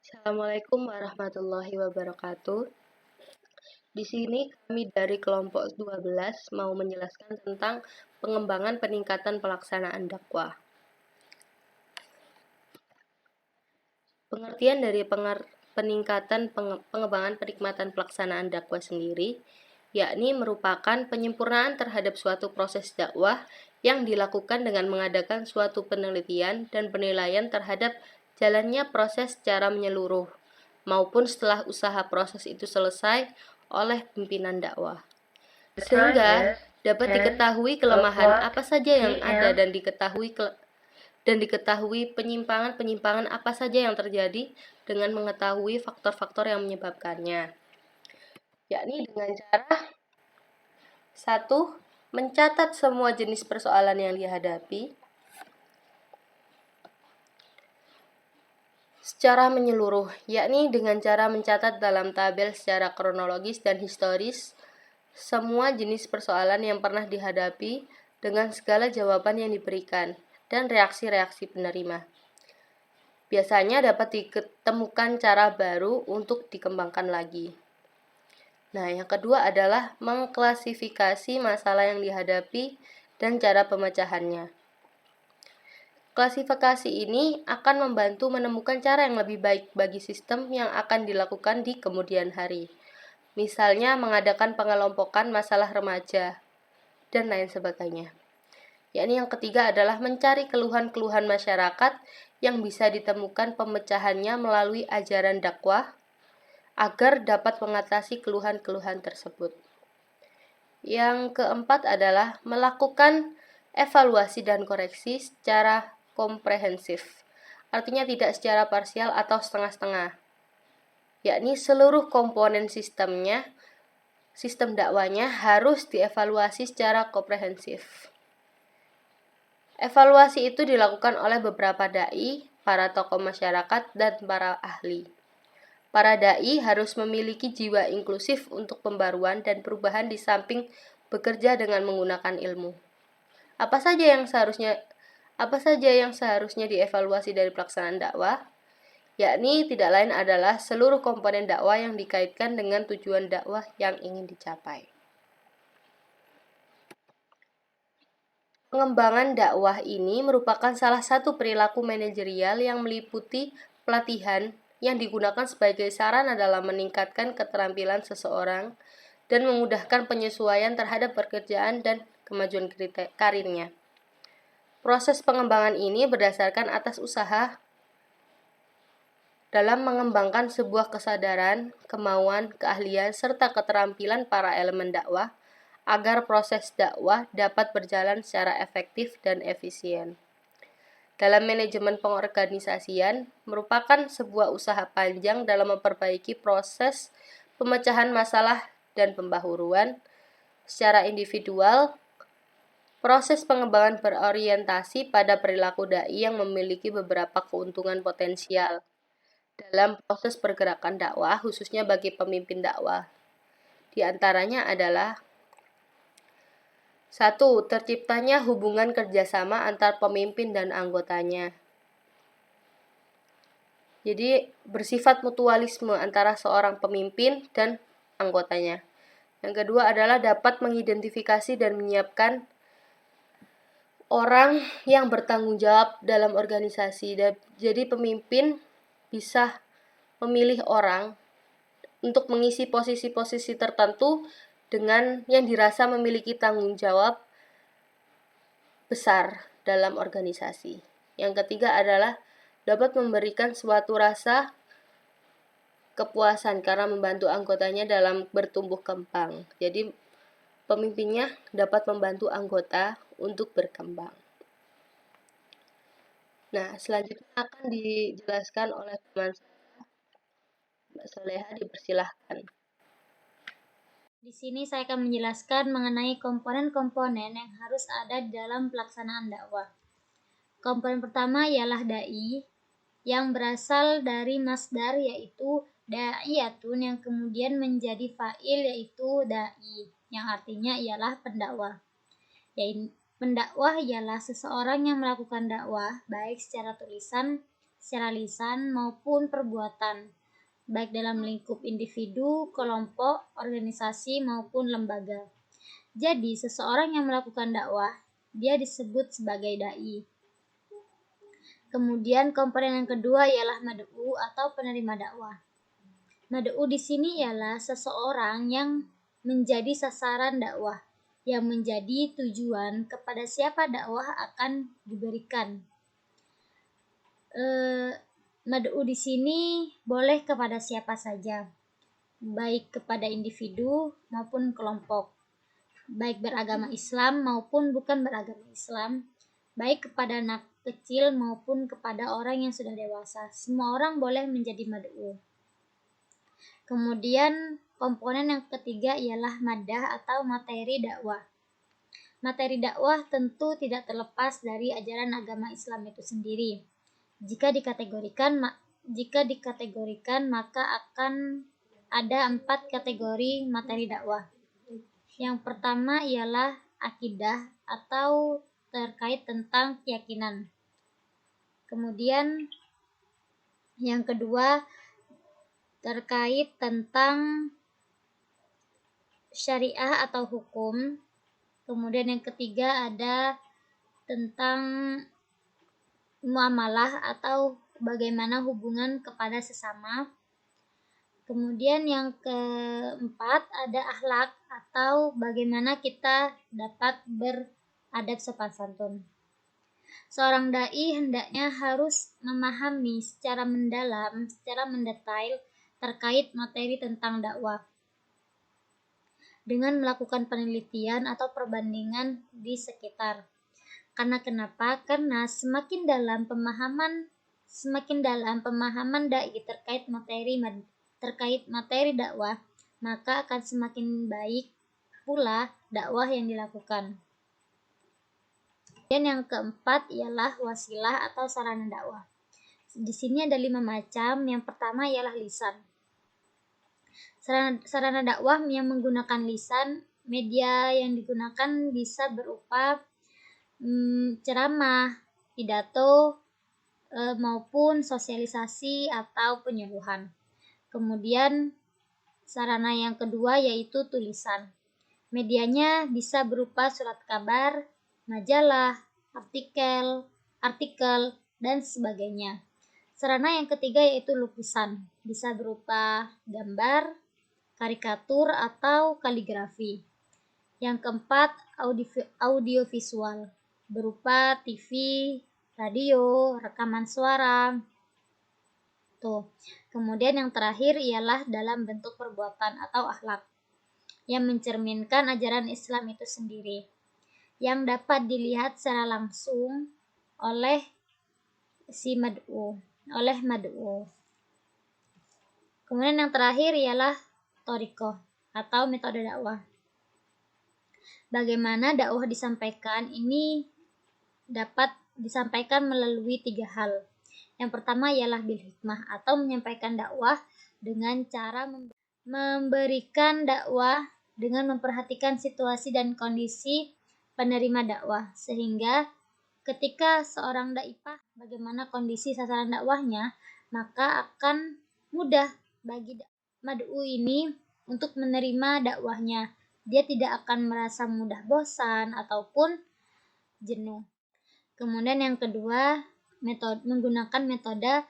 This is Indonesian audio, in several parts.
Assalamualaikum warahmatullahi wabarakatuh. Di sini kami dari kelompok 12 mau menjelaskan tentang pengembangan peningkatan pelaksanaan dakwah. Pengertian dari pengembangan penikmatan pelaksanaan dakwah sendiri, yakni merupakan penyempurnaan terhadap suatu proses dakwah yang dilakukan dengan mengadakan suatu penelitian dan penilaian terhadap jalannya proses secara menyeluruh, maupun setelah usaha proses itu selesai oleh pimpinan dakwah. Sehingga dapat diketahui kelemahan apa saja yang ada dan diketahui penyimpangan-penyimpangan apa saja yang terjadi dengan mengetahui faktor-faktor yang menyebabkannya. Yakni dengan cara 1. Mencatat semua jenis persoalan yang dihadapi secara menyeluruh, yakni dengan cara mencatat dalam tabel secara kronologis dan historis semua jenis persoalan yang pernah dihadapi dengan segala jawaban yang diberikan dan reaksi-reaksi penerima. Biasanya dapat ditemukan cara baru untuk dikembangkan lagi. Nah, yang kedua adalah mengklasifikasi masalah yang dihadapi dan cara pemecahannya. Klasifikasi ini akan membantu menemukan cara yang lebih baik bagi sistem yang akan dilakukan di kemudian hari. Misalnya mengadakan pengelompokan masalah remaja dan lain sebagainya. Yakni yang ketiga adalah mencari keluhan-keluhan masyarakat yang bisa ditemukan pemecahannya melalui ajaran dakwah agar dapat mengatasi keluhan-keluhan tersebut. Yang keempat adalah melakukan evaluasi dan koreksi secara komprehensif. Artinya tidak secara parsial atau setengah-setengah. Yakni seluruh komponen sistem dakwahnya harus dievaluasi secara komprehensif. Evaluasi itu dilakukan oleh beberapa dai, para tokoh masyarakat, dan para ahli. Para dai harus memiliki jiwa inklusif untuk pembaruan dan perubahan di samping bekerja dengan menggunakan ilmu. Apa saja yang seharusnya dievaluasi dari pelaksanaan dakwah? Yakni tidak lain adalah seluruh komponen dakwah yang dikaitkan dengan tujuan dakwah yang ingin dicapai. Pengembangan dakwah ini merupakan salah satu perilaku manajerial yang meliputi pelatihan yang digunakan sebagai sarana dalam meningkatkan keterampilan seseorang dan memudahkan penyesuaian terhadap pekerjaan dan kemajuan karirnya. Proses pengembangan ini berdasarkan atas usaha dalam mengembangkan sebuah kesadaran, kemauan, keahlian, serta keterampilan para elemen dakwah agar proses dakwah dapat berjalan secara efektif dan efisien. Dalam manajemen pengorganisasian merupakan sebuah usaha panjang dalam memperbaiki proses pemecahan masalah dan pembaharuan secara individual. Proses pengembangan berorientasi pada perilaku dai yang memiliki beberapa keuntungan potensial dalam proses pergerakan dakwah, khususnya bagi pemimpin dakwah. Di antaranya adalah 1. Terciptanya hubungan kerjasama antar pemimpin dan anggotanya. Jadi bersifat mutualisme antara seorang pemimpin dan anggotanya. Yang kedua adalah dapat mengidentifikasi dan menyiapkan orang yang bertanggung jawab dalam organisasi. Jadi pemimpin bisa memilih orang untuk mengisi posisi-posisi tertentu dengan yang dirasa memiliki tanggung jawab besar dalam organisasi. Yang ketiga adalah dapat memberikan suatu rasa kepuasan karena membantu anggotanya dalam bertumbuh kembang. Jadi pemimpinnya dapat membantu anggota untuk berkembang. Nah, selanjutnya akan dijelaskan oleh teman saya, Mbak Soleha, dipersilahkan. Di sini saya akan menjelaskan mengenai komponen-komponen yang harus ada di dalam pelaksanaan dakwah. Komponen pertama ialah dai, yang berasal dari masdar yaitu da'iyatun, yang kemudian menjadi fa'il yaitu dai, yang artinya ialah pendakwah. Pendakwah ialah seseorang yang melakukan dakwah baik secara tulisan, secara lisan maupun perbuatan, baik dalam lingkup individu, kelompok, organisasi maupun lembaga. Jadi, seseorang yang melakukan dakwah, dia disebut sebagai dai. Kemudian komponen yang kedua ialah mad'u atau penerima dakwah. Mad'u di sini ialah seseorang yang menjadi sasaran dakwah, yang menjadi tujuan kepada siapa dakwah akan diberikan. Mad'u di sini boleh kepada siapa saja, baik kepada individu maupun kelompok, baik beragama Islam maupun bukan beragama Islam, baik kepada anak kecil maupun kepada orang yang sudah dewasa. Semua orang boleh menjadi mad'u. Kemudian komponen yang ketiga ialah madah atau materi dakwah. Materi dakwah tentu tidak terlepas dari ajaran agama Islam itu sendiri. Jika dikategorikan maka akan ada 4 kategori materi dakwah. Yang pertama ialah akidah atau terkait tentang keyakinan. Kemudian yang kedua terkait tentang syariah atau hukum. Kemudian yang ketiga ada tentang muamalah atau bagaimana hubungan kepada sesama. Kemudian yang keempat ada akhlak atau bagaimana kita dapat beradab sopan santun. Seorang dai hendaknya harus memahami secara mendalam, secara mendetail terkait materi tentang dakwah, dengan melakukan penelitian atau perbandingan di sekitar. Karena kenapa? Karena semakin dalam pemahaman dai terkait materi dakwah, maka akan semakin baik pula dakwah yang dilakukan. Dan yang keempat ialah wasilah atau sarana dakwah. Di sini ada 5 macam. Yang pertama ialah lisan. Sarana dakwah yang menggunakan lisan, media yang digunakan bisa berupa ceramah, pidato, maupun sosialisasi atau penyuluhan. Kemudian sarana yang kedua yaitu tulisan. Medianya bisa berupa surat kabar, majalah, artikel, dan sebagainya. Sarana yang ketiga yaitu lukisan, bisa berupa gambar, karikatur, atau kaligrafi. Yang keempat, audiovisual, berupa TV, radio, rekaman suara. Kemudian yang terakhir ialah dalam bentuk perbuatan atau akhlak, yang mencerminkan ajaran Islam itu sendiri, yang dapat dilihat secara langsung oleh mad'u. Kemudian yang terakhir ialah thariqah atau metode dakwah. Bagaimana dakwah disampaikan? Ini dapat disampaikan melalui 3 hal. Yang pertama ialah bil hikmah atau menyampaikan dakwah dengan cara memberikan dakwah dengan memperhatikan situasi dan kondisi penerima dakwah, sehingga ketika seorang dai paham bagaimana kondisi sasaran dakwahnya, maka akan mudah bagi mad'u ini untuk menerima dakwahnya. Dia tidak akan merasa mudah bosan ataupun jenuh. Kemudian yang kedua, menggunakan metode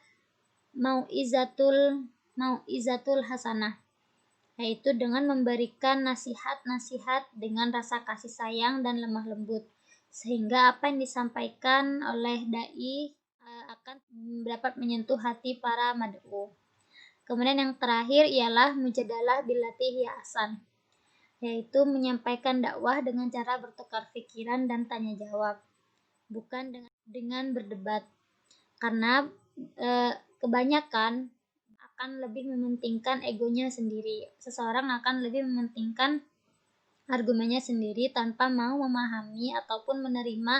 mau'izatul hasanah, yaitu dengan memberikan nasihat-nasihat dengan rasa kasih sayang dan lemah lembut, sehingga apa yang disampaikan oleh dai akan dapat menyentuh hati para mad'u. Kemudian yang terakhir ialah mujadalah billati hiya ahsan, yaitu menyampaikan dakwah dengan cara bertukar pikiran dan tanya jawab, bukan dengan berdebat. Karena kebanyakan akan lebih mementingkan egonya sendiri. Seseorang akan lebih mementingkan argumennya sendiri tanpa mau memahami ataupun menerima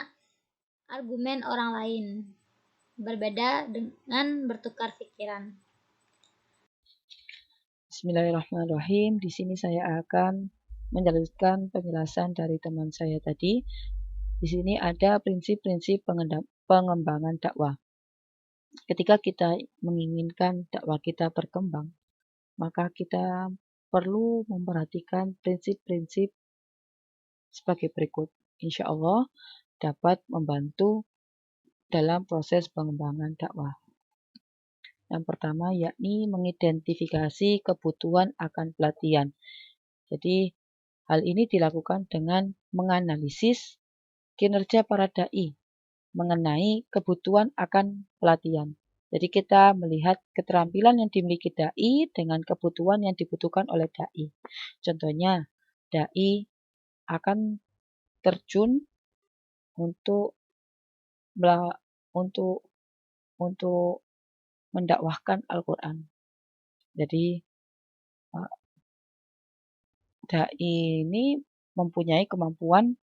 argumen orang lain. Berbeda dengan bertukar pikiran. Bismillahirrahmanirrahim. Di sini saya akan menjelaskan penjelasan dari teman saya tadi. Di sini ada prinsip-prinsip pengembangan dakwah. Ketika kita menginginkan dakwah kita berkembang, maka kita perlu memperhatikan prinsip-prinsip sebagai berikut. Insya Allah dapat membantu dalam proses pengembangan dakwah. Yang pertama yakni mengidentifikasi kebutuhan akan pelatihan. Jadi hal ini dilakukan dengan menganalisis kinerja para dai mengenai kebutuhan akan pelatihan. Jadi kita melihat keterampilan yang dimiliki dai dengan kebutuhan yang dibutuhkan oleh dai. Contohnya, dai akan terjun untuk mendakwahkan Al-Quran. Jadi dai ini mempunyai kemampuan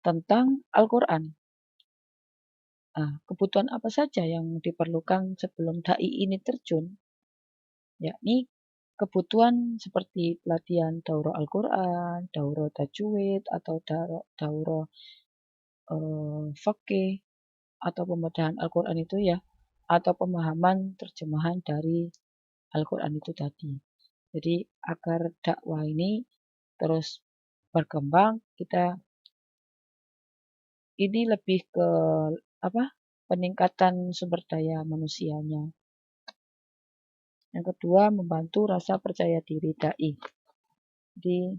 tentang Al-Quran. Kebutuhan apa saja yang diperlukan sebelum dai ini terjun? Yakni kebutuhan seperti pelatihan daurah Al-Quran, daurah tajwid, atau daurah fikih, atau pembedahan Al-Quran itu ya, atau pemahaman terjemahan dari Al-Quran itu tadi. Jadi agar dakwah ini terus berkembang, kita ini lebih ke peningkatan sumber daya manusianya. Yang kedua, membantu rasa percaya diri dai. Jadi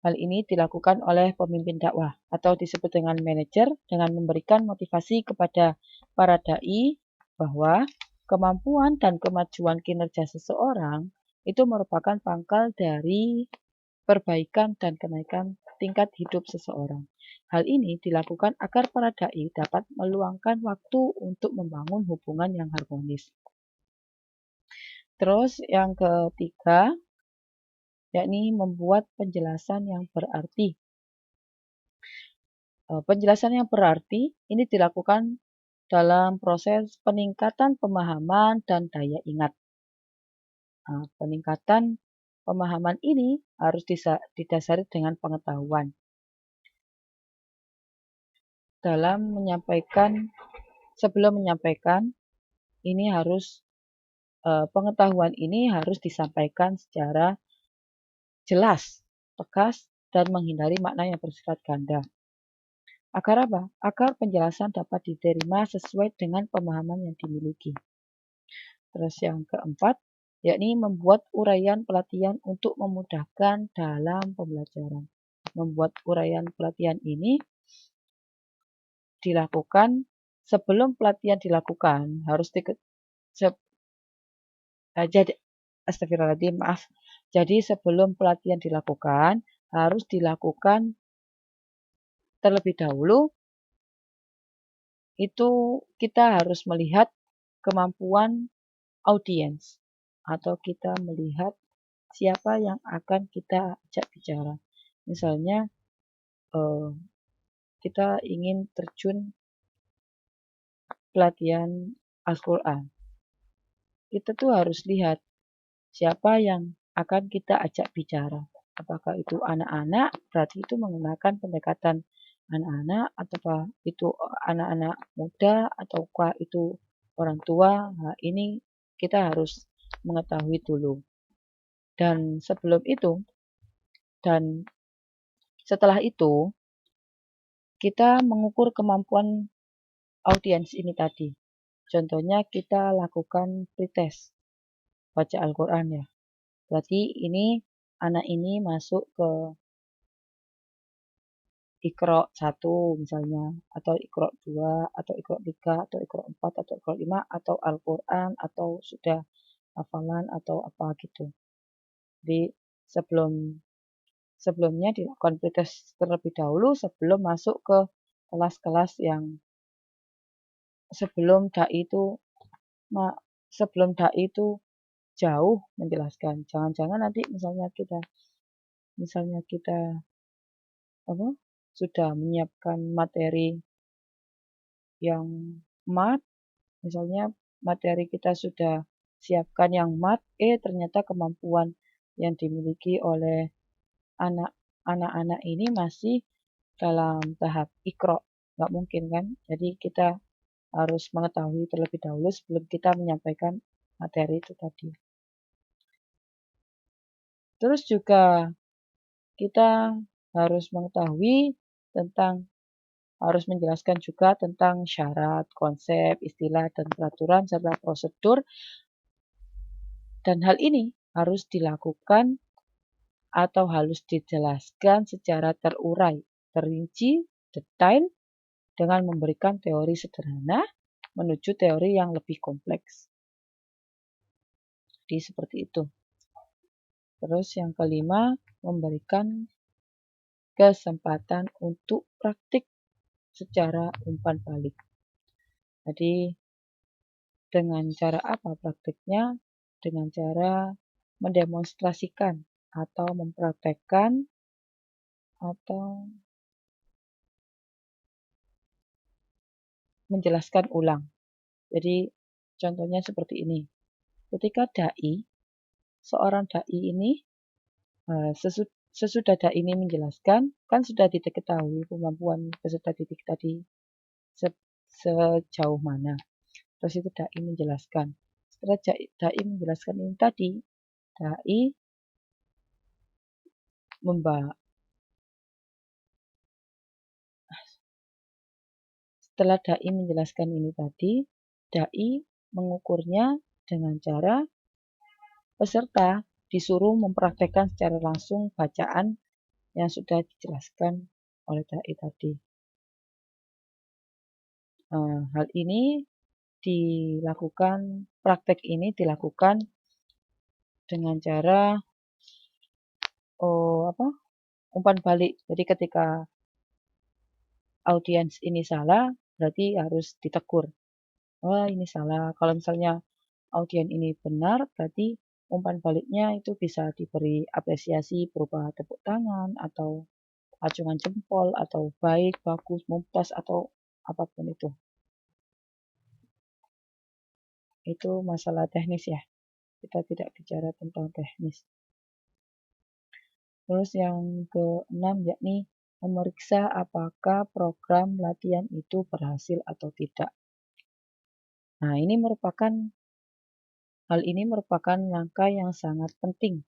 hal ini dilakukan oleh pemimpin dakwah atau disebut dengan manajer dengan memberikan motivasi kepada para dai bahwa kemampuan dan kemajuan kinerja seseorang itu merupakan pangkal dari perbaikan dan kenaikan tingkat hidup seseorang. Hal ini dilakukan agar para dai dapat meluangkan waktu untuk membangun hubungan yang harmonis. Terus yang ketiga, yakni membuat penjelasan yang berarti. Penjelasan yang berarti ini dilakukan dalam proses peningkatan pemahaman dan daya ingat. Peningkatan pemahaman ini harus didasari dengan pengetahuan. Sebelum menyampaikan, ini harus pengetahuan ini harus disampaikan secara jelas, tegas, dan menghindari makna yang bersifat ganda. Agar apa? Agar penjelasan dapat diterima sesuai dengan pemahaman yang dimiliki. Terus yang keempat, yakni membuat uraian pelatihan untuk memudahkan dalam pembelajaran. Membuat uraian pelatihan ini dilakukan sebelum pelatihan dilakukan harus Jadi sebelum pelatihan dilakukan harus dilakukan terlebih dahulu. Itu kita harus melihat kemampuan audiens atau kita melihat siapa yang akan kita ajak bicara. Misalnya kita ingin terjun pelatihan Al-Quran. Kita tuh harus lihat siapa yang akan kita ajak bicara. Apakah itu anak-anak, berarti itu menggunakan pendekatan anak-anak, atau itu anak-anak muda, ataukah itu orang tua. Nah, ini kita harus mengetahui dulu. Dan setelah itu, kita mengukur kemampuan audiens ini tadi. Contohnya kita lakukan pretest baca Al-Quran ya. Berarti ini anak ini masuk ke Iqra 1 misalnya, atau Iqra 2, atau Iqra 3, atau Iqra 4, atau Iqra 5, atau Al-Quran, atau sudah hafalan, atau apa gitu. Jadi sebelumnya dilakukan pretest terlebih dahulu sebelum masuk ke kelas-kelas yang sebelum dai itu sebelum dai itu jauh menjelaskan. Jangan-jangan nanti misalnya kita apa, sudah menyiapkan materi yang mat, misalnya materi kita sudah siapkan yang mat, ternyata kemampuan yang dimiliki oleh anak-anak ini masih dalam tahap ikro, nggak mungkin kan? Jadi kita harus mengetahui terlebih dahulu sebelum kita menyampaikan materi itu tadi. Terus juga kita harus menjelaskan juga tentang syarat, konsep, istilah, dan peraturan serta prosedur, dan hal ini harus dilakukan atau harus dijelaskan secara terurai, terinci, detail, dengan memberikan teori sederhana menuju teori yang lebih kompleks. Jadi seperti itu. Terus yang kelima, memberikan kesempatan untuk praktik secara umpan balik. Jadi dengan cara apa praktiknya? Dengan cara mendemonstrasikan atau mempraktekkan atau menjelaskan ulang. Jadi contohnya seperti ini. Ketika seorang dai ini sesudah dai ini menjelaskan, kan sudah diketahui kemampuan peserta didik tadi sejauh mana. Terus itu dai menjelaskan. Setelah dai menjelaskan ini tadi, dai Setelah dai menjelaskan ini tadi, dai mengukurnya dengan cara peserta disuruh mempraktekkan secara langsung bacaan yang sudah dijelaskan oleh dai tadi. Hal ini praktek ini dilakukan dengan cara umpan balik. Jadi ketika audiens ini salah, berarti harus ditegur. Wah, ini salah. Kalau misalnya audiens ini benar, berarti umpan baliknya itu bisa diberi apresiasi berupa tepuk tangan atau acungan jempol atau baik, bagus, mumtaz atau apapun itu. Itu masalah teknis ya. Kita tidak bicara tentang teknis. Terus yang keenam yakni memeriksa apakah program latihan itu berhasil atau tidak. Nah, hal ini merupakan langkah yang sangat penting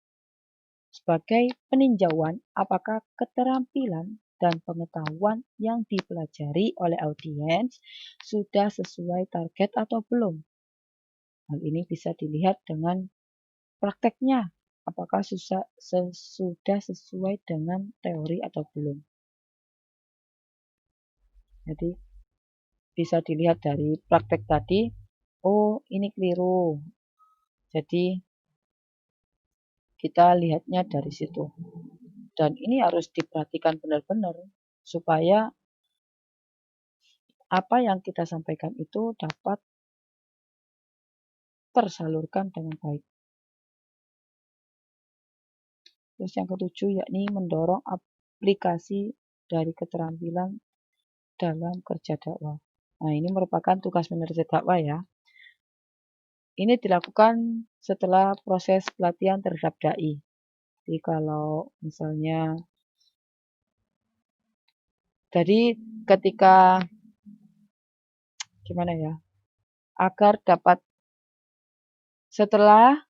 sebagai peninjauan apakah keterampilan dan pengetahuan yang dipelajari oleh audiens sudah sesuai target atau belum. Hal ini bisa dilihat dengan prakteknya, apakah sudah sesuai dengan teori atau belum. Jadi bisa dilihat dari praktek tadi, oh ini keliru. Jadi kita lihatnya dari situ. Dan ini harus diperhatikan benar-benar supaya apa yang kita sampaikan itu dapat tersalurkan dengan baik. Terus yang ketujuh yakni mendorong aplikasi dari keterampilan dalam kerja dakwah. Nah, ini merupakan tugas manajer dakwah ya. Ini dilakukan setelah proses pelatihan terhadap dai. Jadi kalau misalnya ketika gimana ya? Agar dapat setelah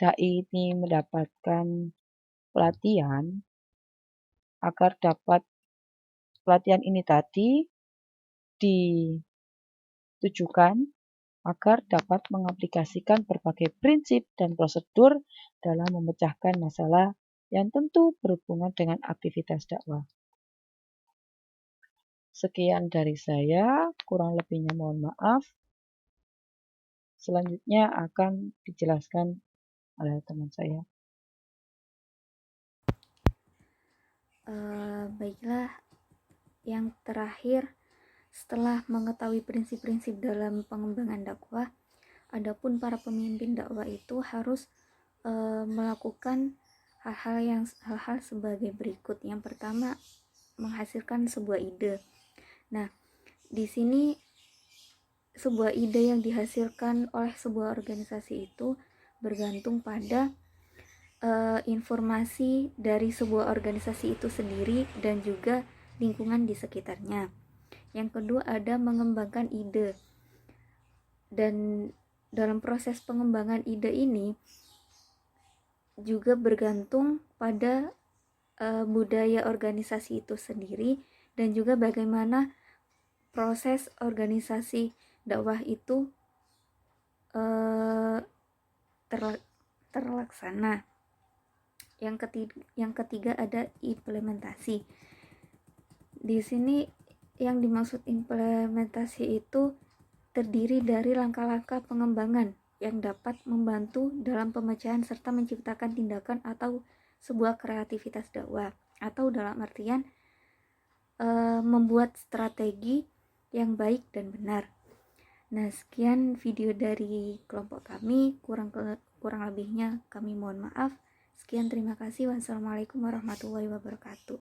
dai ini mendapatkan pelatihan, agar dapat pelatihan ini tadi ditujukan agar dapat mengaplikasikan berbagai prinsip dan prosedur dalam memecahkan masalah yang tentu berhubungan dengan aktivitas dakwah. Sekian dari saya, kurang lebihnya mohon maaf. Selanjutnya akan dijelaskan oleh teman saya. Baiklah, yang terakhir, setelah mengetahui prinsip-prinsip dalam pengembangan dakwah, Adapun para pemimpin dakwah itu harus melakukan hal-hal sebagai berikut. Yang pertama, menghasilkan sebuah ide. Nah, di sini sebuah ide yang dihasilkan oleh sebuah organisasi itu bergantung pada informasi dari sebuah organisasi itu sendiri dan juga lingkungan di sekitarnya. Yang kedua, ada mengembangkan ide. Dan dalam proses pengembangan ide ini juga bergantung pada budaya organisasi itu sendiri dan juga bagaimana proses organisasi dakwah itu terlaksana. Yang ketiga ada implementasi. Di sini yang dimaksud implementasi itu terdiri dari langkah-langkah pengembangan yang dapat membantu dalam pemecahan serta menciptakan tindakan atau sebuah kreativitas dakwah, atau dalam artian membuat strategi yang baik dan benar. Nah, sekian video dari kelompok kami, kurang lebihnya kami mohon maaf. Sekian, terima kasih. Wassalamualaikum warahmatullahi wabarakatuh.